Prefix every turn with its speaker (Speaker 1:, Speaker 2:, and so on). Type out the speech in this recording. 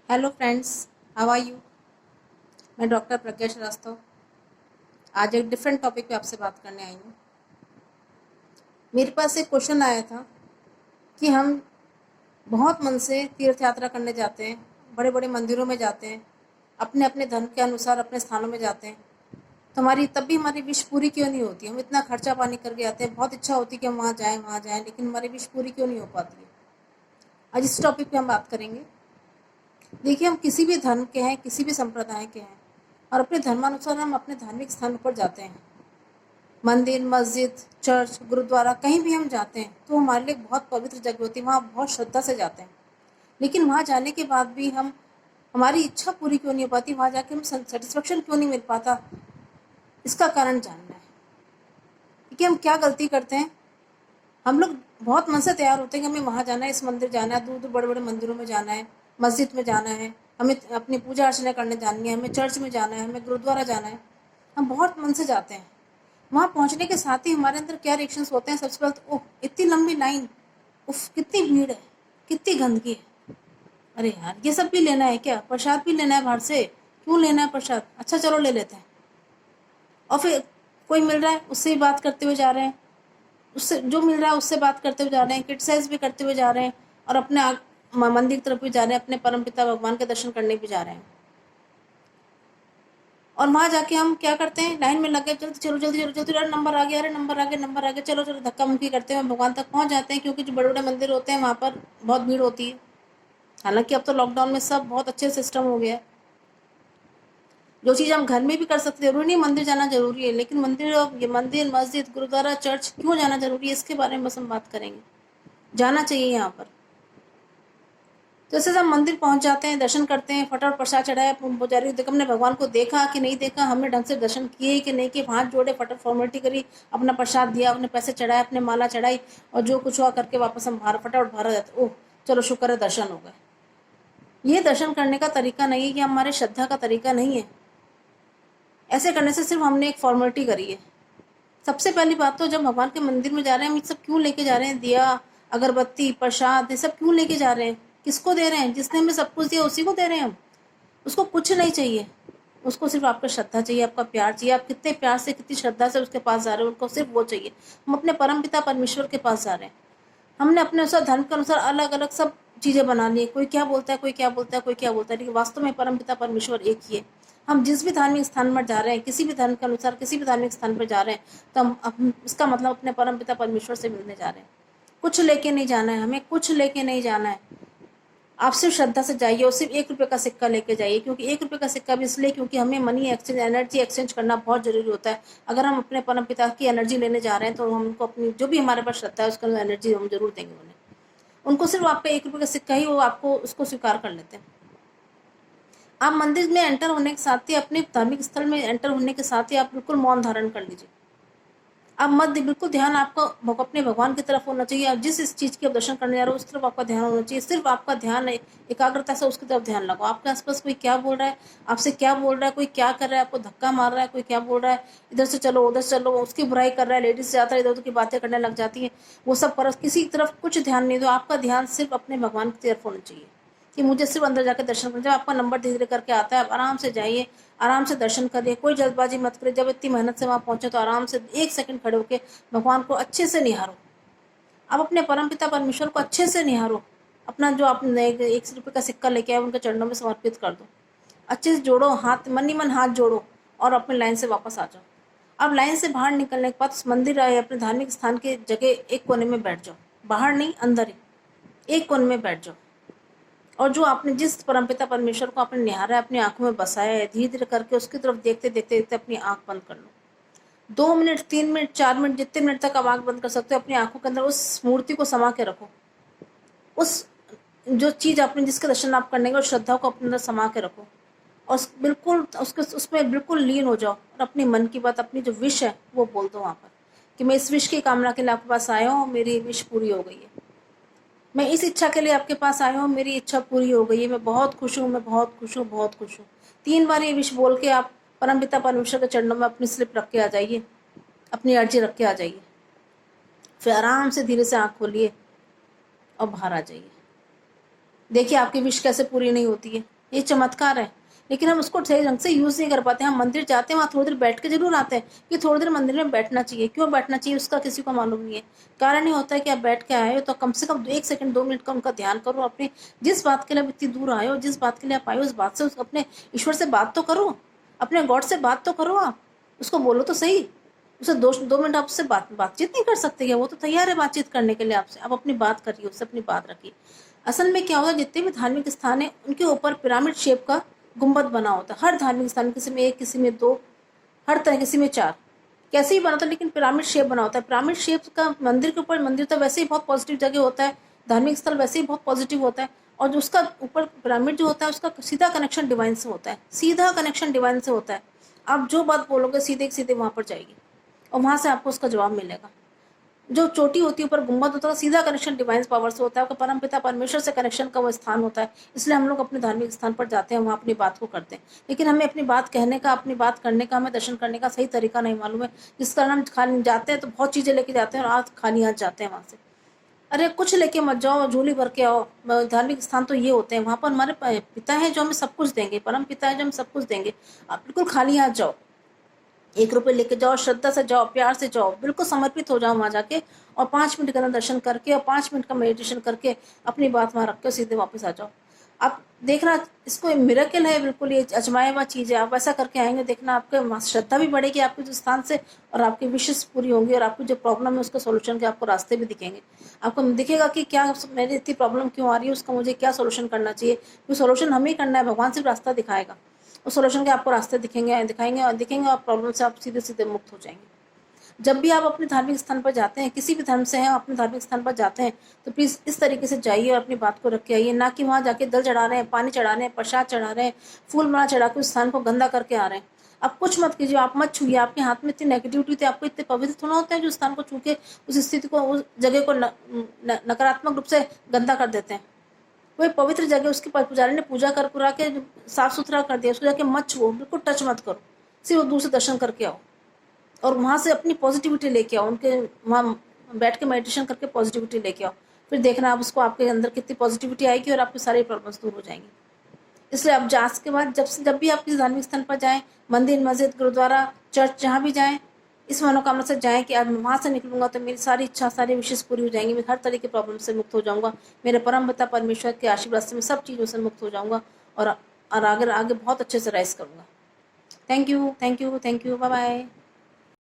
Speaker 1: Hello friends, how are you. मैं doctor Pragya Srivastava आज एक डिफरेंट टॉपिक पे आपसे बात करने आई हूँ। मेरे पास एक क्वेश्चन आया था कि हम बहुत मन से तीर्थ यात्रा करने जाते हैं, बड़े बड़े मंदिरों में जाते हैं, अपने अपने धर्म के अनुसार अपने स्थानों में जाते हैं, तो तब भी हमारी विश पूरी क्यों नहीं होती। हम इतना खर्चा पानी करके आते हैं, बहुत इच्छा होती है कि हम वहाँ जाएँ, लेकिन हमारी विश पूरी क्यों नहीं हो पाती है। आज इस टॉपिक पे हम बात करेंगे। देखिए, हम किसी भी धर्म के हैं, किसी भी संप्रदाय के हैं, और अपने धर्मानुसार हम अपने धार्मिक स्थान पर जाते हैं। मंदिर, मस्जिद, चर्च, गुरुद्वारा, कहीं भी हम जाते हैं तो हमारे लिए बहुत पवित्र जगह होती है, वहाँ बहुत श्रद्धा से जाते हैं। लेकिन वहाँ जाने के बाद भी हमारी इच्छा पूरी क्यों नहीं हो पाती, वहाँ जाके हम सेटिस्फेक्शन क्यों नहीं मिल पाता, इसका कारण जानना है कि हम क्या गलती करते हैं। हम लोग बहुत मन से तैयार होते हैं कि हमें वहाँ जाना है, इस मंदिर जाना है, दूर दूर बड़े बड़े मंदिरों में जाना है, मस्जिद में जाना है, हमें अपनी पूजा अर्चना करने जानी है, हमें चर्च में जाना है, हमें गुरुद्वारा जाना है। हम बहुत मन से जाते हैं। वहाँ पहुँचने के साथ ही हमारे अंदर क्या रिएक्शंस होते हैं। सबसे पहले तो ओह, इतनी लंबी लाइन, उफ कितनी भीड़ है, कितनी गंदगी है, अरे यार ये सब भी लेना है क्या, प्रसाद भी लेना है बाहर से, क्यों लेना है प्रसाद, अच्छा चलो ले लेते हैं। और फिर कोई मिल रहा है उससे ही बात करते हुए जा रहे हैं, उससे जो मिल रहा है उससे बात करते हुए जा रहे हैं, क्रिटिसाइज भी करते हुए जा रहे हैं, और अपने मंदिर की तरफ भी जा रहे हैं, अपने परमपिता भगवान के दर्शन करने भी जा रहे हैं। और वहाँ जाके हम क्या करते हैं, लाइन में लग गए, जल्दी चलो जल्दी चलो जल्दी, अरे नंबर आ गया, अरे नंबर आ गया, नंबर आ गया, चलो चलो, धक्का मुक्की करते हुए भगवान तक पहुँच जाते हैं। क्योंकि जो बड़े बड़े मंदिर होते हैं वहाँ पर बहुत भीड़ होती है। हालांकि अब तो लॉकडाउन में सब बहुत अच्छे सिस्टम हो गया है। जो चीज़ हम घर में भी कर सकते हैं, जरूरी नहीं मंदिर जाना जरूरी है, लेकिन मंदिर, मस्जिद, गुरुद्वारा, चर्च क्यों जाना जरूरी है, इसके बारे में बस हम बात करेंगे। जाना चाहिए यहाँ पर। जैसे हम मंदिर पहुंच जाते हैं, दर्शन करते हैं, फटाफट प्रसाद चढ़ाया, पुजारी देखो हमने भगवान को देखा कि नहीं देखा, हमने ढंग से दर्शन किए कि नहीं किए, हाथ जोड़े, फटाफट फॉर्मेलिटी करी, अपना प्रसाद दिया, अपने पैसे चढ़ाए, अपने माला चढ़ाई, और जो कुछ हुआ करके वापस हम फटाफट बाहर जाते। ओह चलो शुक्र है दर्शन हो गए। ये दर्शन करने का तरीका नहीं है, ये हमारे श्रद्धा का तरीका नहीं है। ऐसे करने से सिर्फ हमने एक फॉर्मेलिटी करी है। सबसे पहली बात तो जब भगवान के मंदिर में जा रहे हैं, हम ये सब क्यों लेके जा रहे हैं, दिया, अगरबत्ती, प्रसाद, ये सब क्यों लेके जा रहे हैं, किसको दे रहे हैं, जिसने हमें सब कुछ दिया उसी को दे रहे हैं हम। उसको कुछ नहीं चाहिए, उसको सिर्फ आपका श्रद्धा चाहिए, आपका प्यार चाहिए। आप कितने प्यार से, कितनी श्रद्धा से उसके पास जा रहे हो, उनको सिर्फ वो चाहिए। हम अपने परमपिता परमेश्वर के पास जा रहे हैं। हमने अपने अनुसार, धर्म के अनुसार अलग अलग सब चीज़ें बना ली है। कोई क्या बोलता है, कोई क्या बोलता है, कोई क्या बोलता है, लेकिन वास्तव में परमपिता परमेश्वर एक ही है। हम जिस भी धार्मिक स्थान पर जा रहे हैं, किसी भी धर्म के अनुसार किसी भी धार्मिक स्थान पर जा रहे हैं, तो हम इसका मतलब अपने परमपिता परमेश्वर से मिलने जा रहे हैं। कुछ लेके नहीं जाना है, हमें कुछ लेके नहीं जाना है। आप सिर्फ श्रद्धा से जाइए, और सिर्फ 1 रुपये का सिक्का लेके जाइए। क्योंकि 1 रुपये का सिक्का भी इसलिए क्योंकि हमें मनी एक्सचेंज, एनर्जी एक्सचेंज करना बहुत जरूरी होता है। अगर हम अपने परमपिता की एनर्जी लेने जा रहे हैं तो हमको अपनी जो भी हमारे पास श्रद्धा है उसका एनर्जी हम जरूर देंगे उन्हें। उनको सिर्फ आपका 1 रुपये का सिक्का ही वो आपको उसको स्वीकार कर लेते हैं। आप मंदिर में एंटर होने के साथ ही, अपने धार्मिक स्थल में एंटर होने के साथ ही आप बिल्कुल मौन धारण कर लीजिए। आप मत, बिल्कुल ध्यान आपका अपने भगवान की तरफ होना चाहिए। आप जिस इस चीज़ की आप दर्शन करने जा रहे हो उस तरफ आपका ध्यान होना चाहिए। सिर्फ आपका ध्यान एकाग्रता से उसकी तरफ ध्यान लगाओ। आपके आसपास कोई क्या बोल रहा है, आपसे क्या बोल रहा है, कोई क्या कर रहा है, आपको धक्का मार रहा है, कोई क्या बोल रहा है, इधर से चलो उधर से चलो, उसकी बुराई कर रहा है, लेडीज ज़्यादा इधर उधर की बातें करने लग जाती है, वो सब पर किसी तरफ कुछ ध्यान नहीं दो। आपका ध्यान सिर्फ अपने भगवान की तरफ होना चाहिए कि मुझे सिर्फ अंदर जाकर दर्शन करना। जब आपका नंबर धीरे करके आता है, आप आराम से जाइए, आराम से दर्शन करिए, कोई जल्दबाजी मत करिए। जब इतनी मेहनत से वहाँ पहुँचे तो आराम से 1 सेकंड खड़े होकर भगवान को अच्छे से निहारो। आप अपने परमपिता परमेश्वर को अच्छे से निहारो। अपना जो आपने 1 रुपये का सिक्का लेके आए उनके चरणों में समर्पित कर दो। अच्छे से जोड़ो हाथ, मन ही मन हाथ जोड़ो, और अपने लाइन से वापस आ जाओ। अब लाइन से बाहर निकलने के बाद उस मंदिर आए अपने धार्मिक स्थान के जगह एक कोने में बैठ जाओ। बाहर नहीं, अंदर ही एक कोने में बैठ जाओ। और जो आपने जिस परमपिता परमेश्वर को आपने निहारा है, अपनी आंखों में बसाया है, धीरे धीरे करके उसकी तरफ देखते देखते देखते अपनी आंख बंद कर लो। 2 मिनट, 3 मिनट, 4 मिनट, जितने मिनट तक आप आंख बंद कर सकते हो, अपनी आंखों के अंदर उस मूर्ति को समा के रखो। उस जो चीज़ आपने, जिसके दर्शन आप करने उस श्रद्धा को अपने अंदर समा के रखो, और बिल्कुल उसमें बिल्कुल लीन हो जाओ। और अपनी मन की बात, अपनी जो विश है वो बोल दो वहाँ पर कि मैं इस विश की कामना के लिए आपके पास आया हूँ, मेरी विश पूरी हो गई है। मैं इस इच्छा के लिए आपके पास आया हूँ, मेरी इच्छा पूरी हो गई है, मैं बहुत खुश हूँ, मैं बहुत खुश हूँ, बहुत खुश हूँ। 3 बार ये विश बोल के आप परमपिता परमेश्वर के चरणों में अपनी स्लिप रख के आ जाइए, अपनी अर्जी रख के आ जाइए। फिर आराम से धीरे से आँख खोलिए और बाहर आ जाइए। देखिए आपकी विश कैसे पूरी नहीं होती है। ये चमत्कार है, लेकिन हम उसको सही ढंग से यूज़ नहीं कर पाते। हम मंदिर जाते हैं, वहाँ थोड़ी देर बैठ के जरूर आते हैं कि थोड़ी देर मंदिर में बैठना चाहिए। क्यों बैठना चाहिए उसका किसी को मालूम नहीं है। कारण ये होता है कि आप बैठ के आए हो तो कम से कम 1 सेकंड 2 मिनट का उनका ध्यान करो। अपने जिस बात के लिए आप इतनी दूर आए हो, जिस बात के लिए आप आए हो, उस बात से अपने ईश्वर से बात तो करो, अपने गॉड से बात तो करो। आप उसको बोलो तो सही। उसे 2 मिनट आप उससे बातचीत नहीं कर सकते क्या? वो तो तैयार है बातचीत करने के लिए आपसे। आप अपनी बात करिए, उससे अपनी बात रखिए। असल में क्या होता है, जितने भी धार्मिक स्थान है उनके ऊपर पिरामिड शेप का गुंबद बना होता है। हर धार्मिक स्थान, किसी में 1, किसी में 2, हर तरह, किसी में 4, कैसे ही बना होता है, लेकिन पिरामिड शेप बना होता है। पिरामिड शेप का मंदिर के ऊपर, मंदिर तो वैसे ही बहुत पॉजिटिव जगह होता है, धार्मिक स्थल वैसे ही बहुत पॉजिटिव होता है। और जो उसका ऊपर पिरामिड जो होता है उसका सीधा कनेक्शन डिवाइन से होता है, सीधा कनेक्शन डिवाइन से होता है। आप जो बात बोलोगे सीधे सीधे वहाँ पर जाएगी और वहाँ से आपको उसका जवाब मिलेगा। जो चोटी होती है, ऊपर गुम्बद होता है, सीधा कनेक्शन डिवाइन पावर से होता है, आपका परम पिता परमेश्वर से कनेक्शन का वो स्थान होता है। इसलिए हम लोग अपने धार्मिक स्थान पर जाते हैं, वहाँ अपनी बात को करते हैं। लेकिन हमें अपनी बात कहने का, अपनी बात करने का, हमें दर्शन करने का सही तरीका नहीं मालूम है, जिस कारण हम खाली जाते हैं तो बहुत चीज़ें लेके जाते हैं और आज खाली हाथ जाते हैं वहाँ से। अरे कुछ लेके मत जाओ, झोली भर के आओ। धार्मिक स्थान तो ये होते हैं, वहाँ पर हमारे पिता है जो हमें सब कुछ देंगे, परम पिता है जो हमें सब कुछ देंगे। आप बिल्कुल खाली हाथ जाओ, 1 रुपये लेके जाओ, श्रद्धा से जाओ, प्यार से जाओ, बिल्कुल समर्पित हो जाओ वहाँ जाके। और 5 मिनट का दर्शन करके और 5 मिनट का मेडिटेशन करके अपनी बात वहाँ रख के सीधे वापस आ जाओ। आप देखना, इसको मिरेकल है, बिल्कुल ये अजमाया हुआ चीज़ है। आप ऐसा करके आएंगे, देखना आपके वहाँ श्रद्धा भी बढ़ेगी आपके जो स्थान से, और आपकी विशेष पूरी होंगी, और आपकी जो प्रॉब्लम है उसके सोल्यूशन के आपको रास्ते भी दिखेंगे। आपको दिखेगा कि क्या मेरी इतनी प्रॉब्लम क्यों आ रही है, उसका मुझे क्या सोल्यूशन करना चाहिए। क्योंकि सोल्यूशन हमें ही करना है, भगवान सिर्फ रास्ता दिखाएगा। उस सोल्यूशन के आपको रास्ते दिखेंगे और प्रॉब्लम से आप सीधे सीधे मुक्त हो जाएंगे। जब भी आप अपने धार्मिक स्थान पर जाते हैं, किसी भी धर्म से हैं, अपने धार्मिक स्थान पर जाते हैं, तो प्लीज़ इस तरीके से जाइए और अपनी बात को रख के आइए। ना कि वहाँ जाके जल चढ़ा रहे हैं, पानी चढ़ा रहे हैं, प्रसाद चढ़ा रहे हैं, फूल माला चढ़ा के उस स्थान को गंदा करके आ रहे हैं। आप कुछ मत कीजिए, आप मत छूइए। आपके हाथ में इतनी नेगेटिविटी थी, आपको इतने पवित्र थोड़ा होते हैं जो स्थान को छू के उस स्थिति को, उस जगह को नकारात्मक रूप से गंदा कर देते हैं। कोई पवित्र जगह, उसके पुजारी ने पूजा कर पुरा के साफ सुथरा कर दिया, उसको जाके मत छुओ, बिल्कुल टच मत करो। सिर्फ दूर से दर्शन करके आओ और वहाँ से अपनी पॉजिटिविटी लेके आओ। उनके वहाँ बैठ के मेडिटेशन करके पॉजिटिविटी लेके आओ। फिर देखना आप उसको, आपके अंदर कितनी पॉजिटिविटी आएगी और आपकी सारी प्रॉब्लम्स दूर हो जाएंगी। इसलिए अब जांच के बाद जब भी आप किसी धार्मिक स्थल पर जाएं, मंदिर, मस्जिद, गुरुद्वारा, चर्च, जहाँ भी जाएं, इस मनोकामना से जाएं कि आज मैं वहाँ से निकलूंगा तो मेरी सारी इच्छा, सारी विशेष पूरी हो जाएंगी, मैं हर तरह की प्रॉब्लम से मुक्त हो जाऊंगा, मेरे परम पिता परमेश्वर के आशीर्वाद से मैं सब चीज़ों से मुक्त हो जाऊंगा और आगे आगे बहुत अच्छे से राइज करूंगा। Thank you, thank you, thank you, bye bye.